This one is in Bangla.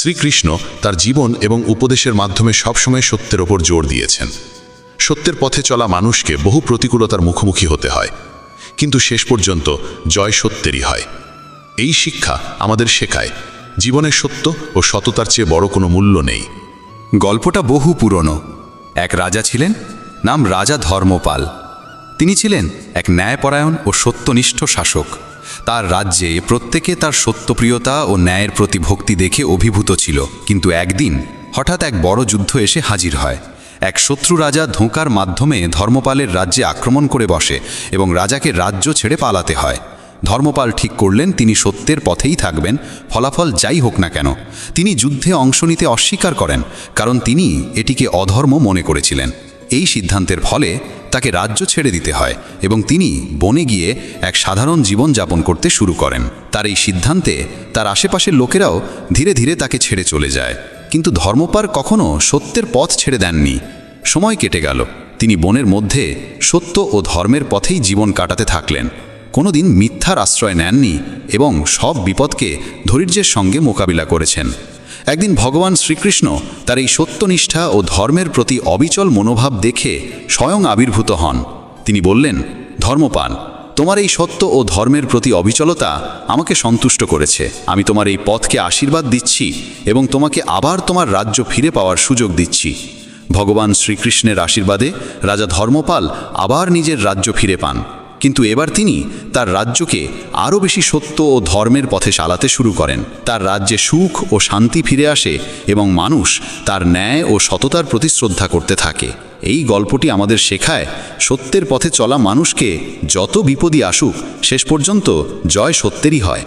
শ্রীকৃষ্ণ তার জীবন এবং উপদেশের মাধ্যমে সবসময় সত্যের ওপর জোর দিয়েছেন। সত্যের পথে চলা মানুষকে বহু প্রতিকূলতার মুখোমুখি হতে হয়, কিন্তু শেষ পর্যন্ত জয় সত্যেরই হয়। এই শিক্ষা আমাদের শেখায় জীবনের সত্য ও সততার চেয়ে বড় কোনো মূল্য নেই। গল্পটা বহু পুরনো। এক রাজা ছিলেন, নাম রাজা ধর্মপাল। তিনি ছিলেন এক ন্যায়পরায়ণ ও সত্যনিষ্ঠ শাসক। তার রাজ্যে প্রত্যেকে তার সত্যপ্রিয়তা ও ন্যায়ের প্রতি ভক্তি দেখে অভিভূত ছিল। কিন্তু একদিন হঠাৎ এক বড় যুদ্ধ এসে হাজির হয়। এক শত্রু রাজা ধোঁকার মাধ্যমে ধর্মপালের রাজ্যে আক্রমণ করে বসে এবং রাজাকে রাজ্য ছেড়ে পালাতে হয়। ধর্মপাল ঠিক করলেন তিনি সত্যের পথেই থাকবেন, ফলাফল যাই হোক না কেন। তিনি যুদ্ধে অংশ নিতে অস্বীকার করেন, কারণ তিনি এটিকে অধর্ম মনে করেছিলেন। এই সিদ্ধান্তের ফলে তাকে রাজ্য ছেড়ে দিতে হয় এবং তিনি বনে গিয়ে এক সাধারণ জীবন যাপন করতে শুরু করেন। তার এই সিদ্ধান্তে তার আশেপাশের লোকেরাও ধীরে ধীরে তাকে ছেড়ে চলে যায়। কিন্তু ধর্মপাল কখনো সত্যের পথ ছেড়ে দেননি। সময় কেটে গেল, তিনি বনের মধ্যে সত্য ও ধর্মের পথেই জীবন কাটাতে থাকলেন। কোনোদিন মিথ্যার আশ্রয় নেননি এবং সব বিপদকে ধৈর্যের সঙ্গে মোকাবিলা করেছেন। একদিন ভগবান শ্রীকৃষ্ণ তার এই সত্যনিষ্ঠা ও ধর্মের প্রতি অবিচল মনোভাব দেখে স্বয়ং আবির্ভূত হন। তিনি বললেন, ধর্মপাল, তোমার এই সত্য ও ধর্মের প্রতি অবিচলতা আমাকে সন্তুষ্ট করেছে। আমি তোমার এই পথকে আশীর্বাদ দিচ্ছি এবং তোমাকে আবার তোমার রাজ্য ফিরে পাওয়ার সুযোগ দিচ্ছি। ভগবান শ্রীকৃষ্ণের আশীর্বাদে রাজা ধর্মপাল আবার নিজের রাজ্য ফিরে পান। কিন্তু এবার তিনি তার রাজ্যকে আরও বেশি সত্য ও ধর্মের পথে চালাতে শুরু করেন। তার রাজ্যে সুখ ও শান্তি ফিরে আসে এবং মানুষ তার ন্যায় ও সততার প্রতি শ্রদ্ধা করতে থাকে। এই গল্পটি আমাদের শেখায় সত্যের পথে চলা মানুষকে যত বিপদই আসুক শেষ পর্যন্ত জয় সত্যেরই হয়।